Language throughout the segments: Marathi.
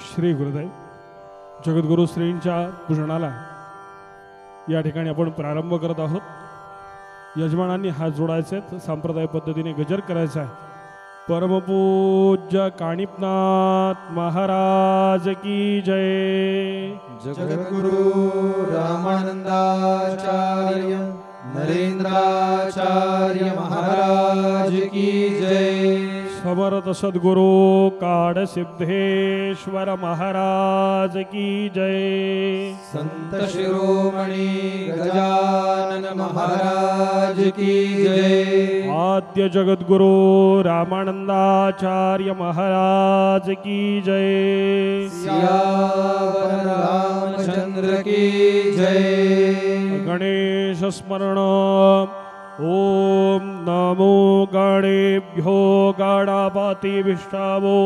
श्री गुरुदेव जगद्गुरु श्रींच्या पूजनाला या ठिकाणी आपण प्रारंभ करत आहोत। यजमानांनी हात जोडायचे, संप्रदाय पद्धतीने गजर करायचा आहे। परमपूज्य कानिपनाथ महाराज की जय। जगद्गुरु रामानंदाचार्य नरेंद्राचार्य महाराज की जय। समर्थ सद्गुरु काड सिद्धेश्वर महाराज की जय। संत शिरोमणि गजानन महाराज की जय। आद्य जगद्गुरु रामानंदाचार्य महाराज की जय। सियावर रामचंद्र की जय। गणेश स्मरण। ओम नमो गणेभ्यो गणपतिभिष्टवो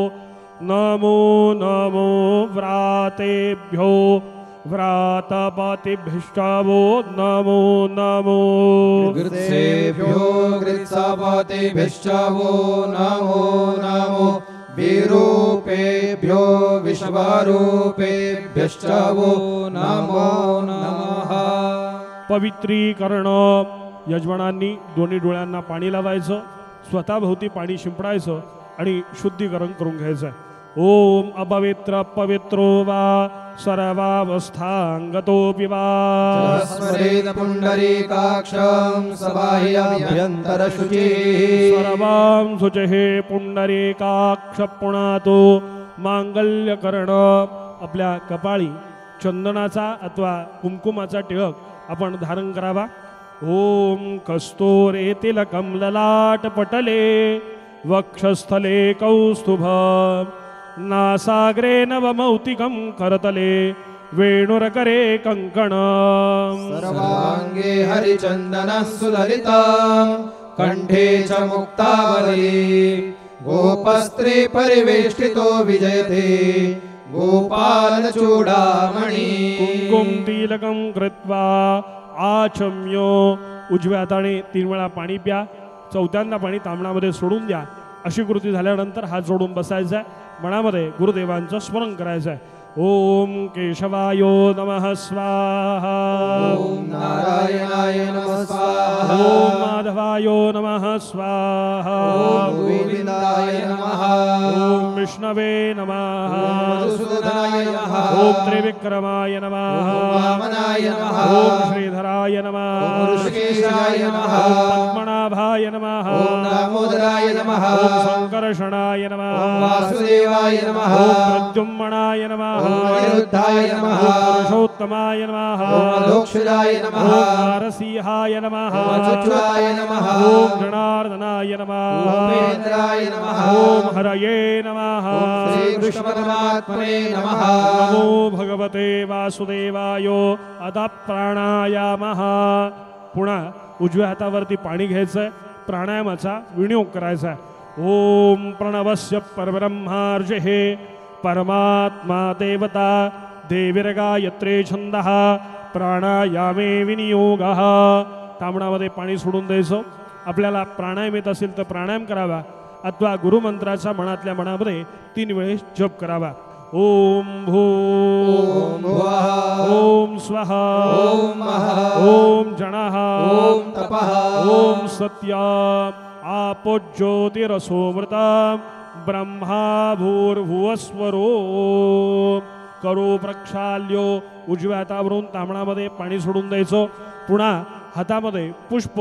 नमो नमो व्रातेभ्यो व्रातपतिभिष्टवो नमो नमो गृत्सेभ्यो गृत्सपतिभिष्टवो नमो नमो विरूपेभ्यो विश्वरूपेभ्यश्चवो नमो नमः। पवित्रीकरण। यजमानांनी दोन्ही डोळ्यांना पाणी लावायचं, स्वतःभोवती पाणी शिंपडायचं आणि शुद्धीकरण करून घ्यायचं आहे। ओम अपवित्र पवित्रो वा सर्वावस्थांगतोऽपि वा स्मरेत पुंडरीकाक्षं सबाह्याभ्यन्तरशुचिः। सर्वां शुचिः पुंडरीकाक्ष पुणातो मांगल्यकरण। आपल्या कपाळी चंदनाचा अथवा कुंकुमाचा टिळक आपण धारण करावा। ओम कस्तूरे तिलकं ललाटपटले वक्षस्थले कौस्तुभं नासाग्रे नवमौक्तिकं करतले वेणुरकरे कंकणं। सर्वांगे हरिचन्दनः सुललितं कंठे च मुक्तावली गोपस्त्रे परिवेष्टितो विजयते गोपालचूडामणि। कुंकुम तिलकं कृत्वा आचम्यो। उजव्या हाताने 3 वेळा पाणी प्या, चौथ्यांदा पाणी तांबणामध्ये सोडून द्या। अशी कृती झाल्यानंतर हात जोडून बसायचा आहे, मनामध्ये गुरुदेवांचं स्मरण करायचं आहे। ओम केशवायो नमः स्वाहा। ओम नारायणाय नमः स्वाहा। ओम माधवायो नमः स्वाहा। ओम गोविंदाय नमः। ओम विष्णवे नमः। ओम मधुसूदनाय नमः। ओम त्रिविक्रमाय नमः। ओम वामनाय नमः। ओम श्रीधराय नमः। ओम ऋषिकेशाय नमः। ओम पद्मनाभाय नमः। ओम दामोदराय नमः। ओम संकर्षणाय नमः। ओम वासुदेवाय नमः। ओम प्रद्युम्नाय नमः। ओम अनिरुद्धाय नमः। ओम पुरुषोत्तमाय नमः। ओम अधोक्षजाय नमः। ओम नारसिंहाय नमः। ओम अच्युताय नमः। ओम जनार्दनाय नमः। ओम उपेन्द्राय नमः। ओम हरये नमः। ओम श्री कृष्ण परमात्मने नमः। नमो भगवते वासुदेवाय। आता प्राणायामः। पुन्हा उजव्या हातावरती पाणी घ्यायचंय, प्राणायामाचा विनियोग करायचा आहे। ओम प्रणवस्य परब्रह्मार्षेः परमात्मा देवता देवीर्गायत्रे छंदः प्राणायामे विनियोगः। तांबणामध्ये पाणी सोडून द्यायचं। आपल्याला प्राणायाम येत असेल तर प्राणायाम करावा, अथवा गुरुमंत्राचा मनातल्या मनामध्ये 3 वेळेस जप करावा। ओम भू ओम भुवः। ओम स्वहा। ओम महः। ओम जनः। ओम तपः। ओम सत्यम् आपो ज्योतिरसोमृतम् ब्रह्मा भूर्भुवस्वरो। करो प्रक्षाल्यो। उजव्या हातावरून तांबणामध्ये पाणी सोडून द्यायचं। पुन्हा हातामध्ये पुष्प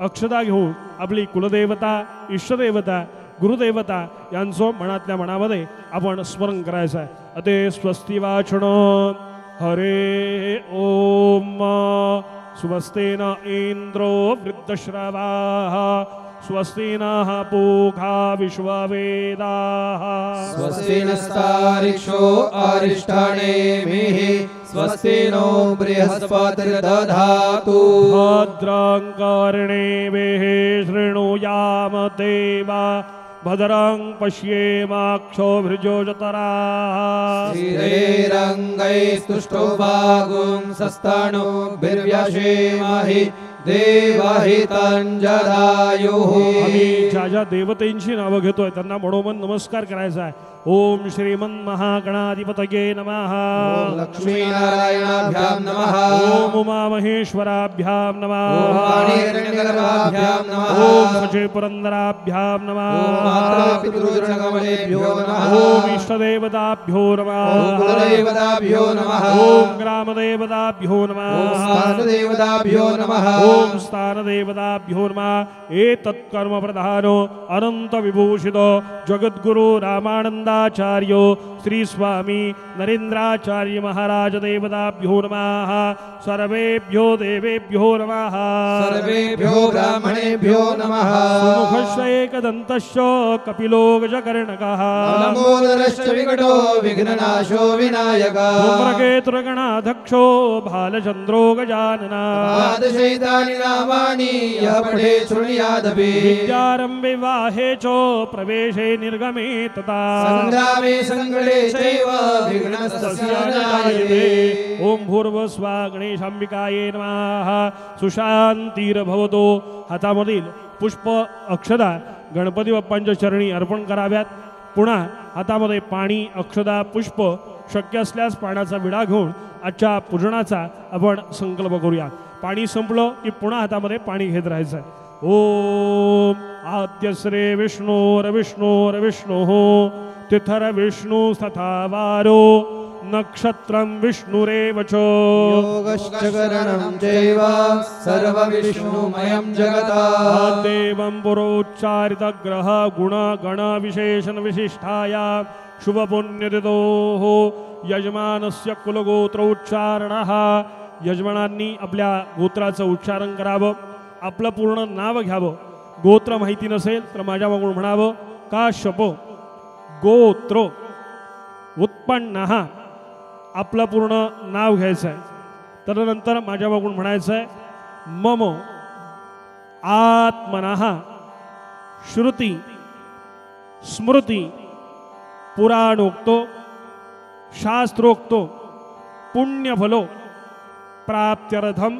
अक्षता घेऊन आपली कुलदेवता, इष्टदेवता, गुरुदेवता यांचं मनातल्या मनामध्ये आपण स्मरण करायचं आहे। अते स्वस्ति वाचन हरे ओम स्वस्तेन इंद्रो वृद्धश्रवाः स्वस्ति नः पूषा विश्ववेदाः स्वस्ति नस्तारिक्षो अरिष्टानेमिः स्वस्ति नो बृहस्पतिर्दधातु भद्रं कर्णेभिः शृणुयाम देवा भद्रं पश्येमाक्षोभिर्जोजतराः स्थिरैरङ्गैस्तुष्टो भागुं सस्तनोभिर्व्यशेमहि देवहितञ्जदायुः आम्ही ज्या ज्या देवतेंची नावं घेतोय त्यांना मनोमन नमस्कार करायचा आहे. ओम श्रीमन्महागणाधिपतये नमः. ओम लक्ष्मीनारायणाभ्यां नमः. ओम उमामहेश्वराभ्यां नमः. ओम वाणीहिरण्यगर्भाभ्यां नमः. ओम सचे पुरंदराभ्यां नमः. ओम मातृपितृजनकमलेभ्यो नमः. ओम इष्टदेवताभ्यो नमः. ओम कुलदेवताभ्यो नमः. ओम ग्रामदेवताभ्यो नमः. ओम स्थानदेवताभ्यो नमः. ओम स्थानदेवताभ्यो नमः. एतत्कर्म प्रधानो अनंत विभूषितो जगद्गुरु रामानंदाचार्यो श्री स्वामी नरेंद्राचार्य महाराज देवताभ्यो नमः. सर्वेभ्यो देवेभ्यो नमः. सर्वेभ्यो ब्राह्मणेभ्यो नमः. सुमुखश्च एकदन्तश्च कपिलो गजकर्णकः. लम्बोदरश्च विकटो विघ्ननाशो विनायकः. धूम्रकेतुर्गणाध्यक्षो भालचन्द्रो गजाननः. द्वादशैतानि नामानि यः पठेत् शृणुयादपि. विद्यारम्भे विवाहे च प्रवेशे निर्गमे तथा सङ्ग्रामे सङ्कटे चैव विघ्नस्तस्य न जायते. ओम भूर्भुवस्वा गणेशांबिकाये नमः. सुशांतिर्भवतो. हातामधील पुष्प अक्षदा गणपती बाप्पांच्या चरणी अर्पण कराव्यात. पुन्हा हातामध्ये पाणी अक्षदा पुष्प शक्य असल्यास पाण्याचा विडा घेऊन आजच्या पूजनाचा आपण संकल्प करूया. पाणी संपलं की पुन्हा हातामध्ये पाणी घेत राहायचं आहे. ओम आद्यश्रे विष्णोर्विष्णोर्विष्णुः तिथर विष्णु तथा वारो नक्षत्रं विष्णुरेव च. योगश्च करणं चैव सर्वविष्णुमयं जगत्. देवं पुरोच्चारित ग्रह गुण गण विशेषण विशिष्टाया शुभ पुण्यतिथोः यजमानस्य कुलगोत्रोच्चारणः. यजमानांनी आपल्या गोत्राचं उच्चारण करावं. आपलं पूर्ण नाव घ्यावं. गोत्र माहिती नसेल तर माझ्या मागून म्हणावं काश्यप गोत्र उत्पन्न. आपलं पूर्ण नाव घ्यायचं आहे. तदनंतर माझ्या मागून म्हणायचं आहे मम आत्मनः श्रुती स्मृती पुराणोक्तो शास्त्रोक्तो पुण्यफलो प्राप्त्यर्थम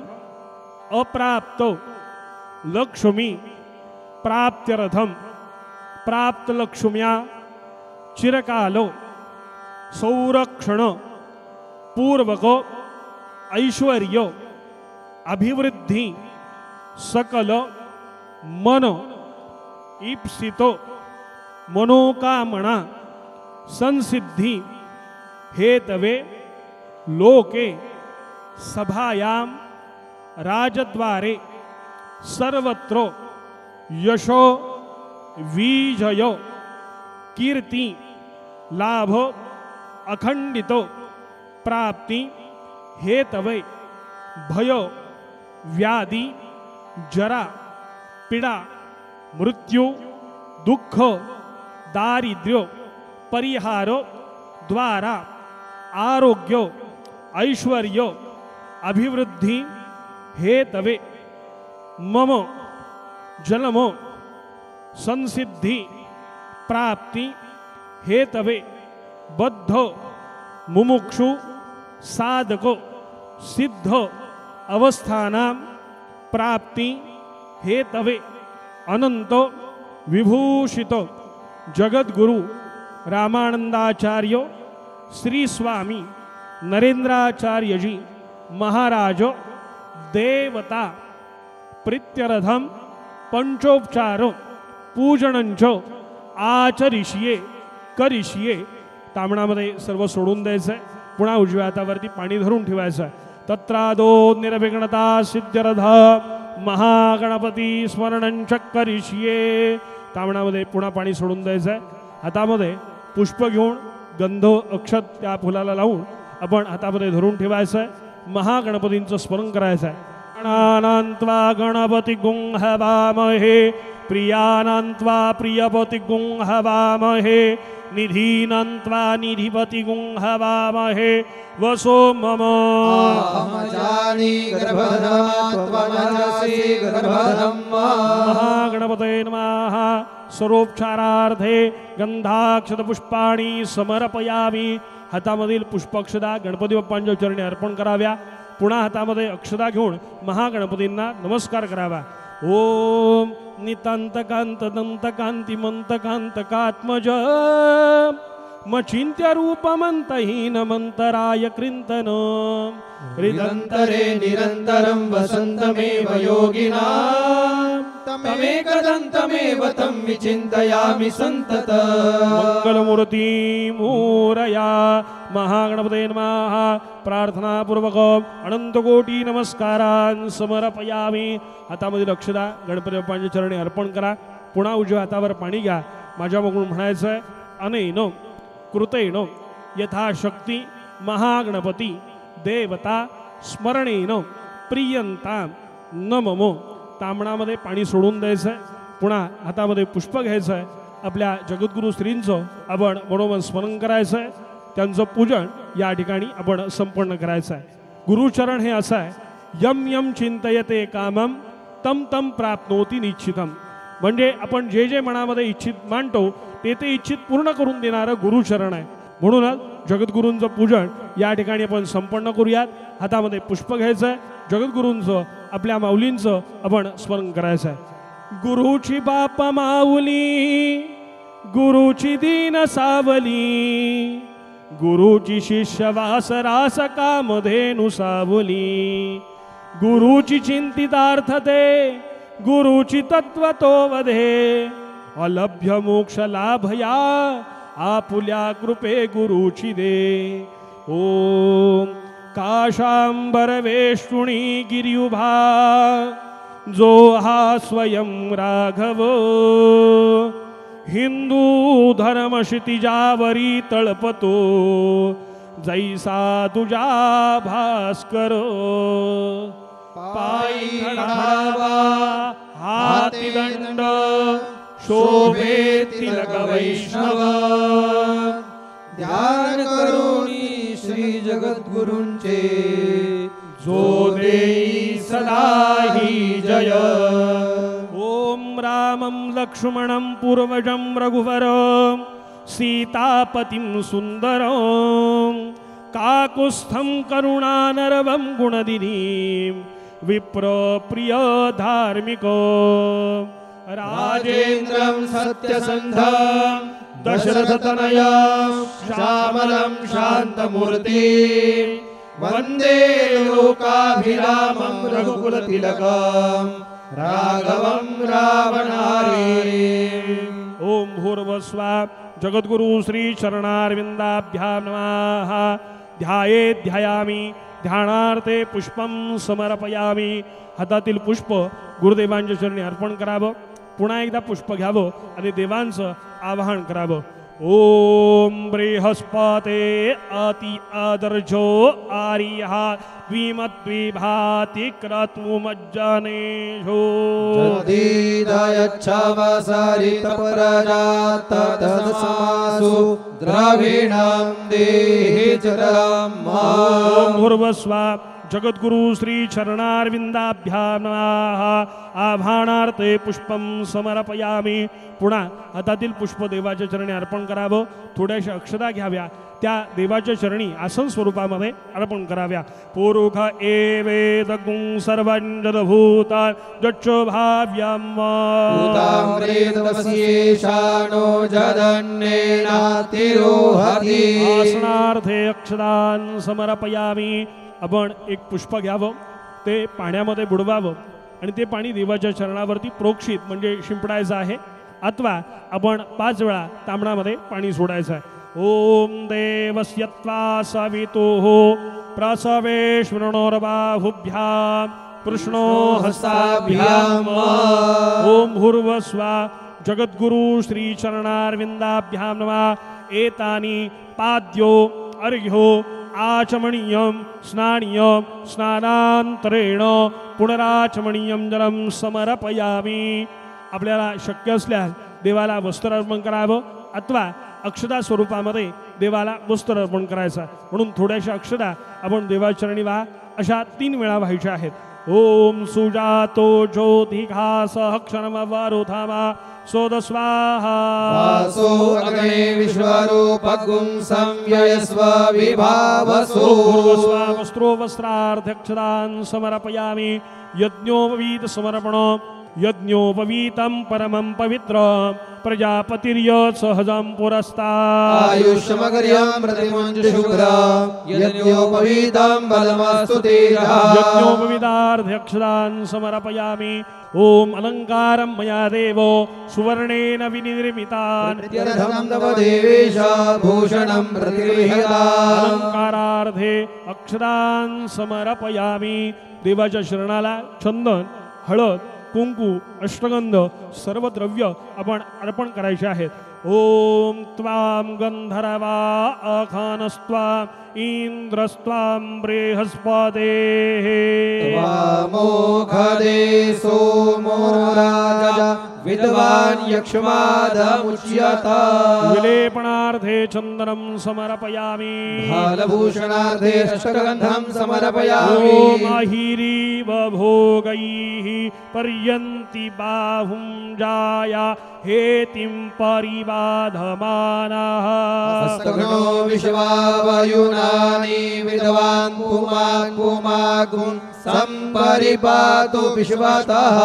अप्राप्तो लक्ष्मी प्राप्त्यर्थम प्राप्त लक्ष्म्या चिरकालो संरक्षण पूर्वक ऐश्वर्य अभिवृद्धी सकल मन ईप्सितो मनोकामना संसिद्धि हेतवे लोके सभायां राजद्वारे सर्वत्र यशो विजय कीर्ति लाभ अखंडितो प्राप्ति हेतवे भय व्याधि जरा पीड़ा मृत्यु दुख दारिद्र्य परिहार द्वारा आरोग्य ऐश्वर्य अभिवृद्धि हेतवे मम जन्म संसिद्धि प्राप्ति हेतवे बद्ध मुमुक्षु साधक सिद्ध अवस्थानां प्राप्ति हेतवे अनंत विभूषित जगद्गुरु रामानंदाचार्य श्री स्वामी नरेंद्राचार्यजी महाराज देवता प्रीत्यर्थम पंचोपचार पूजनंच आचरिष्ये करिष्ये. तामणामध्ये सर्व सोडून द्यायचं आहे. पुन्हा उजव्या हातावरती पाणी धरून ठेवायचं आहे. तत्रादो निर्विघ्नता सिद्ध्यर्थ महागणपती स्मरणंच करिष्ये. तामणामध्ये पुन्हा पाणी सोडून द्यायचं आहे. हातामध्ये पुष्प घेऊन गंध अक्षत त्या फुलाला लावून आपण हातामध्ये धरून ठेवायचं आहे. महागणपतींचं स्मरण करायचं आहे. गणानान्त्वा गणपती गुं हवामहे प्रियानान्त्वा प्रियपति गुं हवामहे निधीनान्त्वा निधिपति गुं हवामहे वसो मम महागणपतये नमः. सर्वोपचारार्थे गंधाक्षत पुष्पाणि समर्पयामि. हातामधील पुष्पाक्षता गणपती बाप्पांच्या चरणी अर्पण कराव्या. पुन्हा हातामध्ये अक्षदा घेऊन महागणपतींना नमस्कार करावा. ओम नितांत कांत दंत कांती मंत कांत कात्मज मचिंत्य रूपमंतहीन मंतराय कृंतन हृदन्तरे निरन्तरं वसन्तमेव योगिनां तमेकदन्तमेव तं विचिन्तयामि सन्ततम्. मंगलमूर्ती मोरया. महागणपते नमः. प्रार्थनापूर्वक अनंतकोटी नमस्कारान् समर्पयामी. हातामध्ये अक्षदा गणपती बाप्पांच्या चरणी अर्पण करा. पुन्हा उजव्या हातावर पाणी घ्या. माझ्या मागून म्हणायचं आहे, अनेन कृतेन यथाशक्ती महागणपती देवता स्मरणेन प्रियंता नममो. तांबणामध्ये पाणी सोडून द्यायचं आहे. पुन्हा हातामध्ये पुष्प घ्यायचं आहे. आपल्या जगद्गुरु श्रींचं आपण मनोमन स्मरण करायचं आहे. त्यांचं पूजन या ठिकाणी आपण संपन्न करायचं आहे. गुरुचरण हे असं आहे, यम यम चिंतयते कामम तम तम प्राप्नोती निश्चितम. म्हणजे आपण जे जे मनामध्ये इच्छित मांडतो ते इच्छित पूर्ण करून देणारं गुरुचरण आहे. म्हणूनच जगद्गुरूंचं पूजन या ठिकाणी आपण संपन्न करूयात. हातामध्ये पुष्प घ्यायचं आहे. जगद्गुरूंचं आपल्या माऊलींचं आपण स्मरण करायचं आहे. गुरुची बाप माऊली गुरुची दीन सावली गुरुची शिष्य वास रास कामधेनु सावली गुरुची चिंतितार्थ ते गुरुची तत्व तो वधे अलभ्य मोक्ष लाभया आपुल्या कृपे गुरुची दे. ओम काशांबर वेष्टुणी गिर्युभा जो हा स्वयं राघव हिंदू धर्म क्षितिजावरी तळपतो जैसा तुझा भास्कर. पायी घडावा हाती दंड शोभे तिलक वैष्णव ध्यान करुणी श्री जगद्गुरूंचे जो देई सदाही जय. ओम रामं लक्ष्मणं पूर्वजं रघुवरं सीतापतिं सुंदरं काकुत्स्थं करुणानरवं गुणदिनीं विप्र प्रिय धार्मिक राजेन्द्रं सत्यसन्धं दशरथतनयं श्यामलं शान्तमूर्तिं वन्दे लोकाभिरामं रघुकुलतिलकं राघवं रावणारी. ओम भूर्भुवस्सुः. जगद्गुरु श्री चरणारविंदाभ्यां नमः. ध्यायामि ध्यानार्थे पुष्पं समर्पयामि. हातातील पुष्प गुरुदेवांच्या चरणी अर्पण करावं. पुन्हा एकदा पुष्प घ्यावं आणि देवांचं आवाहन करावं. ओम बृहस्पते अति आदर्शो आर्यः द्विमद्विभाति क्रतुमज्जनेषु जदीदयच्छवसारितपरजाततत्समासु द्रविणं देहि चरम्. ओम भूर्भुवस्सुः. जगद्गुरु श्री चरणारविंदाभ्यां नमः. आभाणार्थे पुष्पं समर्पयामि. पुन्हा हातातील पुष्प देवाच्या चरणी अर्पण करावं. थोड्याशा अक्षता घ्याव्या. त्या देवाच्या चरणी आसन स्वरूपामध्ये अर्पण कराव्या. पुरुष एवेदगुं सर्वं जडभूतां जच्च भाव्यं भूतामृतवस्येषाणो जदन्नेनातिरोहति. आसनार्थे अक्षतान् समर्पयामि. आपण एक पुष्प घ्यावं, ते पाण्यामध्ये बुडवावं आणि ते पाणी देवाच्या चरणावरती प्रोक्षित म्हणजे शिंपडायचं आहे. अथवा आपण 5 वेळा तांबणामध्ये पाणी सोडायचं आहे. ओम देवस्यत्वा सवितुः प्रसवेश्वरणोर्बाहुभ्यां कृष्णो हस्ताभ्याम्. ओम भूर्भुवस्सुः. जगद्गुरु श्री चरणारविंदाभ्यां नमः. एतानि पाद्यो अर्घ्यो आचमनीयं स्नानीयं स्नानांतरेण पुनराचमनीयं जलं समर्पयामि. आपल्याला शक्य असल्यास देवाला वस्त्र अर्पण करावं अथवा अक्षता स्वरूपामध्ये देवाला वस्त्र अर्पण करायचं. म्हणून थोड्याशा अक्षता आपण देवाचरणी व्हा. अशा 3 वेळा व्हायच्या आहेत. ओम सुजातो ज्योतिघासः क्षणमवरुधमा सोदस्वाहा वासो अग्ने विश्वरूपगुं संयस्व विभावसो वस्त्रो वस्त्रार्ध्यक्षदान् समर्पयामि यज्ञोपवीत समर्पणो यज्ञोपवीतं परमं पवित्र प्रजापतिर्यत् सहजं पुरस्तात् आयुष्यमगर्यं प्रतिमुञ्जुशुभ्रं यज्ञोपवीतं बलमस्तु तेजः यज्ञोपवीतार्ध्यक्षदान् समर्पयामि ओम अलंकारं मया देवो सुवर्णेन विनिर्मितान् प्रत्यर्थं तव देवेश भूषणं प्रतिगृह्यताम् अलंकारार्थे अक्षरान् समर्पयामि देवाच्या शरणाला चंदन हळद कुंकू अष्टगंध सर्व द्रव्य आपण अर्पण करायचे आहेत ओम त्वां गंधर्वा अखानस्त्वां इंद्रस्त्वां बृहस्पतेः त्वामोखदे सोमो राजा विद्वान् यक्ष्मादमुच्यता विलेपनार्थे चंदनं समर्पयामि भालभूषणार्थे अष्टगन्धं समर्पयामि ओम आहिरीव भोगैः पर्यन्ति बाहुं जाया हेतिं परिबाधमानः हस्तघ्नो विश्वावयुनानि विद्वान् पुमागुं संपरिपातु विश्वतः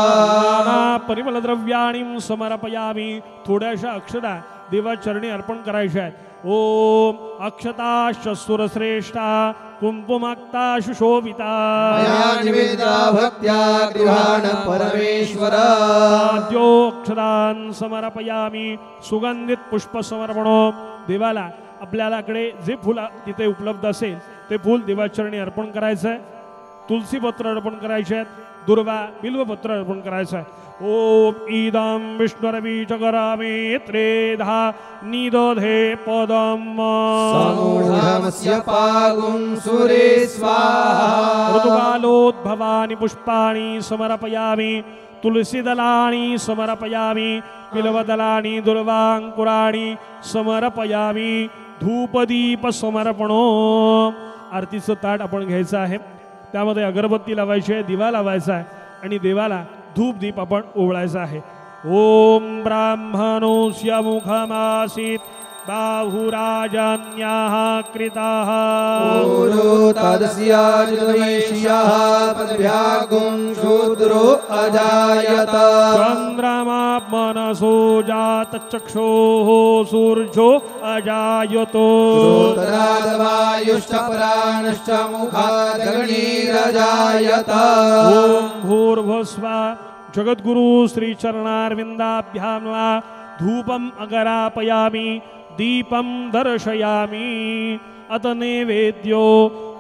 परिमलद्रव्याणि समर्पयामि थोड्याशा अक्षता देवाचरणी अर्पण करायच्या आहेत ओम अक्षताश्च सुरश्रेष्ठा कुंकुमाक्ता सुशोभिता मया निवेदिता भक्त्या गृहाण परमेश्वर आद्योक्षरान् समर्पयामि सुगंधित पुष्प समर्पणो देवाला आपल्याकडे जे फूल तिथे उपलब्ध असेल ते फूल देवाचरणी अर्पण करायचं आहे तुलसी पत्र अर्पण करायचे आहेत दुर्वा बिल्वपत्र अर्पण करायचं आहे ओम इदं विष्णुरबीजकरामे त्रेधा निदधे पदम् समूढमस्य पागुं सुरे स्वाहा ऋतुकालोद्भवानि पुष्पाणि समर्पयामि तुलसीदलानि समर्पयामि बिल्वदलानि दुर्वांकुराणि समर्पयामि धूपदीप समर्पणो आरतीचं ताट आपण घ्यायचं आहे त्यामध्ये अगरबत्ती लावायची आहे दिवा लावायचा आहे आणि देवाला धूप दीप आपण ओवळायचा आहे ओम ब्राह्मणोस्य मुखमासीत बाहुराजन्याः कृताः गुरु तदस्याजुतवेश्याः पदभ्यागुं शूद्रो अजायत चन्द्रमा मनसो जातचक्षुः सूर्यो अजायतो श्रोतरादवायुश्च प्राणश्च मुखादग्निरजायत ओम भूर्भुवस्सुवः जगद्गुरु श्री चरणारविंदाभ्यां नमः धूपम अगरापयामि दीपम दर्शयामी अत नैवेद्यो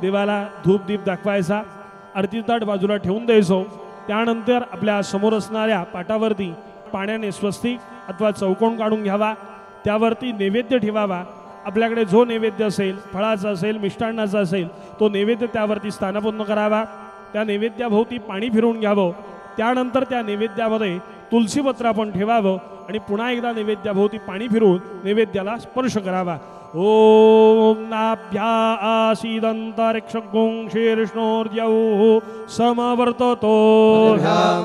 देवाला धूप दीप दाखवायचा आरती ताट बाजूला ठेवून द्यायचो त्यानंतर आपल्या समोर असणाऱ्या पाटावरती पाण्याने स्वस्तिक अथवा चौकोन काढून घ्यावा त्यावरती नैवेद्य ठेवावा आपल्याकडे जो नैवेद्य असेल फळाचा असेल मिष्टान्नाचा असेल तो नैवेद्य त्यावरती स्थानापन्न करावा त्या नैवेद्याभोवती पाणी फिरवून घ्यावं त्यानंतर त्या नैवेद्यामध्ये तुलसीपत्र आपण ठेवावं आणि पुन्हा एकदा नैवेद्याभोवती पाणी फिरवून नैवेद्याला स्पर्श करावा ओम नाभ्या आसीदंतरिक्षगुं शीर्ष्णोर्द्यौः समवर्ततो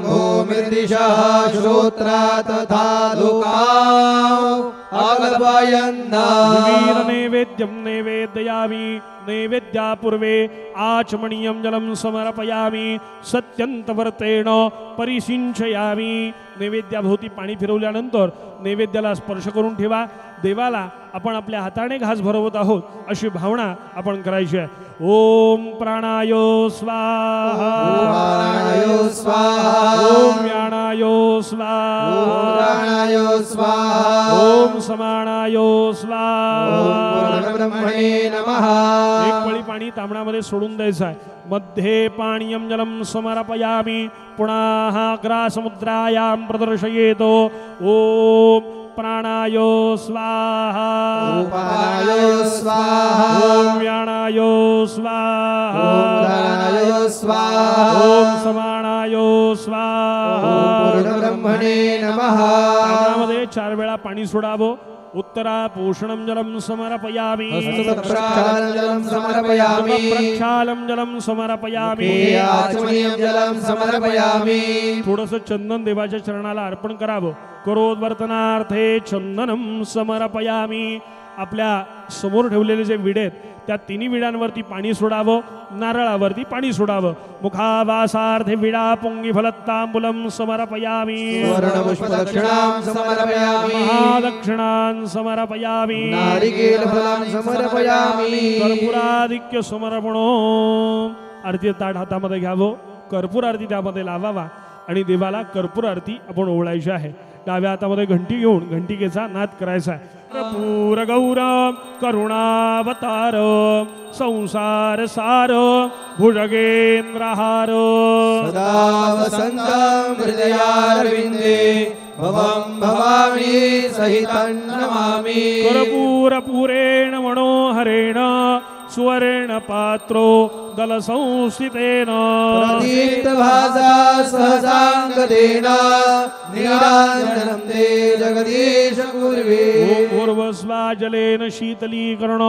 भूमिर्दिशः श्रोत्रा तथा लोकाः आगमयन्ना नैवेद्यं नैवेदयामि नैवेद्यापूर्वे आचमनीयं जलं समर्पयामि सत्यंतवर्तेण परिसिंचयामि नैवेद्याभोवती पाणी फिरवल्यानंतर नैवेद्याला स्पर्श करून ठेवा देवाला आपण आपल्या हाताने घास भरवत आहोत अशी भावना आपण करायची आहे ओम प्राणाय स्वाहा प्राणाय स्वाहा ओम याणाय स्वाहा प्राणाय स्वाहा ओम समाणाय स्वाहा ब्रह्मणे नमः एक पळी पाणी तांबणामध्ये सोडून द्यायचं आहे मध्ये पाणीयं जलं समर्पयामि पुनः ग्रासमुद्रायां प्रदर्शयेतो ओम प्राणाय स्वाहा प्राणाय स्वाहा ओम याणाय स्वाहा प्राणाय स्वाहा ओम समाणाय स्वाहा ब्रह्मणे नमः तांबणामध्ये 4 वेळा पाणी सोडावं उत्तरापूषणं जलं समर्पयामि हस्तप्रक्षालनं जलं समर्पयामि प्रक्षालं जलं समर्पयामि आचमनीयं जलं समर्पयामि थोडंसं चंदन देवाच्या चरणाला अर्पण करावं. करोद्वर्तनार्थे चंदनं समर्पयामि. आपल्या समोर ठेवलेले जे विडे आहेत त्या तिन्ही विड्यांवरती पाणी सोडावं, नारळावरती पाणी सोडावं. मुखावासार्थे विडा पुंगी फलत्तांबूलं समर्पयामि स्वर्णपुष्पदक्षिणां समर्पयामि महादक्षिणां समर्पयामि नारिकेलफलं समर्पयामि कर्पूराधिक्य समर्पणो. आरती ताट हातामध्ये घ्यावं, कर्पूर आरती त्यामध्ये लावावा आणि देवाला कर्पूर आरती आपण ओवळायची आहे. डाव्या हातामध्ये घंटी घेऊन घंटिकेचा नाद करायचा आहे. कर्पूर गौर करुणावतार संसार सार भुजगेंद्रहार सदा वसन्तं हृदयारविन्दे भवं भवामि सहितं नमामि कर्पूर पुरेण मनोहरेण सुवर्ण पात्रो दल संस्थितेन प्रदीप्तभासा सहसाङ्गतेन नीराजनं ते जगदीश कुर्वे पूर्वस्वा जलेन शीतलीकरण.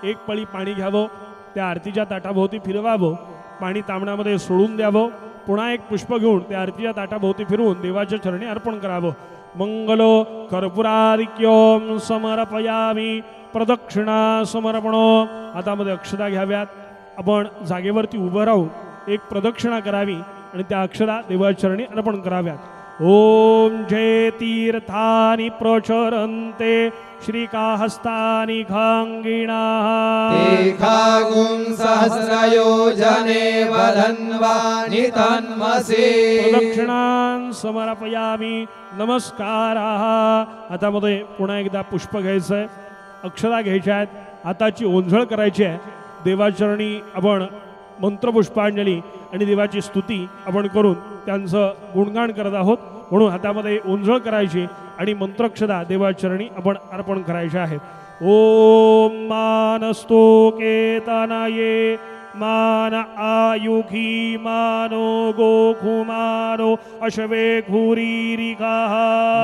एक पळी पाणी घ्यावं, त्या आरतीच्या ताटाभोवती फिरवावं, पाणी तांबण्यामध्ये सोडून द्यावं. पुन्हा एक पुष्प घेऊन त्या आरतीच्या ताटाभोवती फिरवून देवाच्या चरणी अर्पण करावं. मंगलो कर्पूराधिक्योम समर्पयामि प्रदक्षिणा समर्पणो. हातामध्ये अक्षता घ्याव्यात. आपण जागेवरती उभं राहून एक प्रदक्षिणा करावी आणि त्या अक्षता देवाच्या चरणी अर्पण कराव्यात. ओम जय तीर्थानि प्रचरन्ते श्रीकाहस्तानि खांगिणाः ते खागुं सहस्रयोजने वदन्वानि तन्मसे प्रदक्षिणां समर्पयामि नमस्काराः. हातामध्ये पुन्हा एकदा पुष्प घ्यायचं आहे, अक्षता घ्यायच्या आहेत, हाताची ओंझळ करायची आहे. देवाचरणी आपण मंत्रपुष्पांजली आणि देवाची स्तुती आपण करून त्यांचं गुणगान करत आहोत. म्हणून हातामध्ये ओंझळ करायची आणि मंत्रक्षता देवाचरणी आपण अर्पण करायचे आहेत. ओम मानस्तो केतनाये मान आयुखी मानो गोखुमानो अश्वे घुरीरिकाः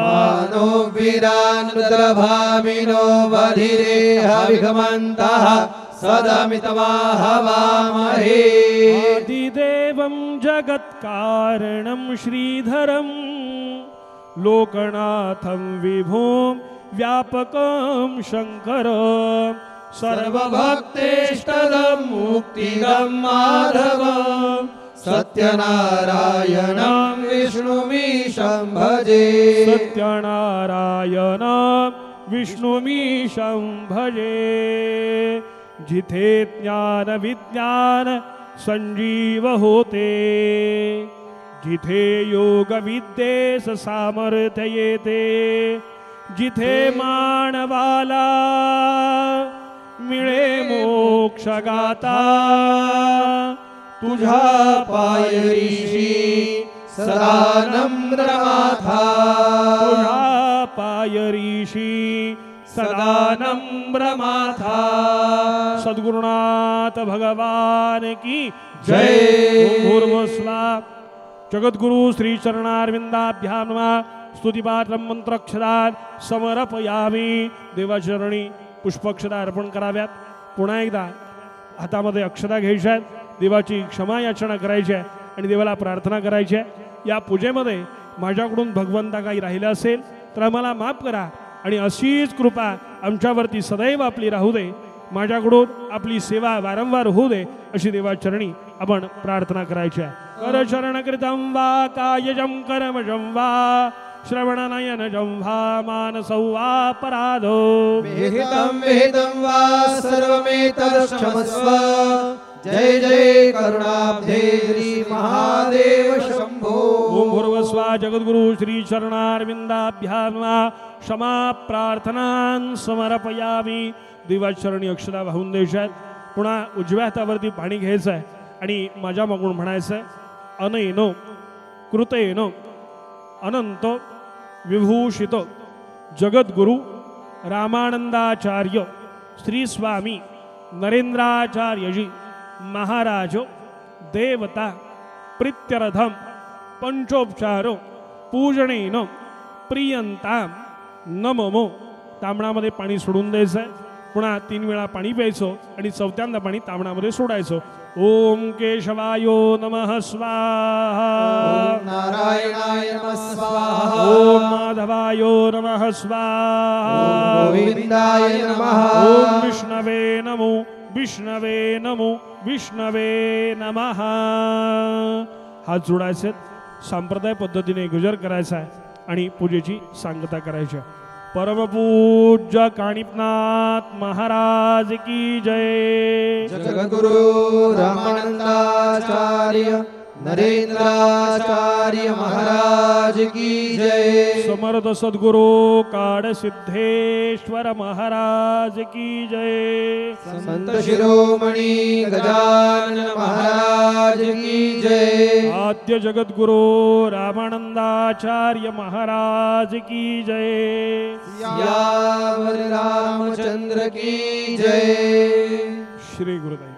मानो वीरान् रुद्रभामिनो बधिरे हविघमन्तः सदमितमा हवामहे. आदिदेवं जगत्कारणं श्रीधरं लोकनाथं विभुं व्यापकं शङ्कर सर्वभक्तेष्टदं मुक्तिदं माधवं सत्यनारायणं विष्णुमीशं भजे. सत्यनारायण विष्णुमीशं भजे. जिथे ज्ञान विज्ञान संजीव होते, जिथे योग विद्येस सामर्थ्य येते, जिथे मानवाला मिळे मोक्ष गाता, तुझ्या पायरीशी सदा नम्र माथा. तुझ्या पायरीशी सदा नम्र माथा. सद्गुरुनाथ भगवान की जय. भूर्भुवस्वा. जगद्गुरु श्री चरणारविंदाभ्यां नमः. स्तुतिपात्रं मंत्रक्षदान समर्पयामि. देवाचरणी पुष्पक्षता अर्पण कराव्यात. पुन्हा एकदा हातामध्ये अक्षता घ्यायच्या आहेत, देवाची क्षमा याचना करायची आहे आणि देवाला प्रार्थना करायची आहे. या पूजेमध्ये माझ्याकडून भगवंता काही राहिलं असेल तर मला माफ करा आणि अशीच कृपा आमच्यावरती सदैव आपली राहू दे. माझ्याकडून आपली सेवा वारंवार होऊ दे अशी देवाचरणी आपण प्रार्थना करायची आहे. करचरणकृतं वा कायजं कर्मजं वा श्रवणनयनजं वा मानसौ वा पराधो विहितं विहितं वा सर्वमेतत् क्षमस्व. जय जय करुणाब्धे श्री महादेव शंभो. ओम भूर्भुवस्वा. जगद्गुरु श्री चरणारविंदाभ्यां नमः. क्षमा प्रार्थनां समर्पयामि. देवाचरणी अक्षरा वाहून द्यायच्यात. पुन्हा उजव्या हातावरती पाणी घ्यायचं आहे आणि माझ्या मागून म्हणायचं आहे. अनैनो कृतेनो अनंत विभूषित जगद्गुरु रामानंदाचार्य श्री स्वामी नरेंद्राचार्यजी महाराज देवता प्रीत्यर्थम पंचोपचारो पूजनेन प्रियंतां नममो तांबणामध्ये पाणी सोडून द्यायचं आहे. पुन्हा 3 वेळा पाणी प्यायचं आणि 4थ्यांदा पाणी तांबणामध्ये सोडायचं. ओम केशवायो नमः स्वाहा. ओम नारायणाय नमः स्वाहा. ओम माधवायो नमः स्वाहा. ओम गोविंदाय नमः. ओम विष्णवे नमो विष्णवे नमो विष्णवे नमः. हात जोडायचे, संप्रदाय पद्धतीने गुजर करायचा आहे आणि पूजेची सांगता करायची आहे. परमपूज्य कानिपनाथ महाराज की जय. जगद्गुरु रामानंदाचार्य नरेंद्राचार्य महाराज की जय. समर्थ सद्गुरु काड सिद्धेश्वर महाराज की जय. संत शिरोमणी गजानन महाराज की जय. आद्य जगद्गुरु रामानंदाचार्य महाराज की जय. सियावर रामचंद्र की जय. श्री गुरुदेव.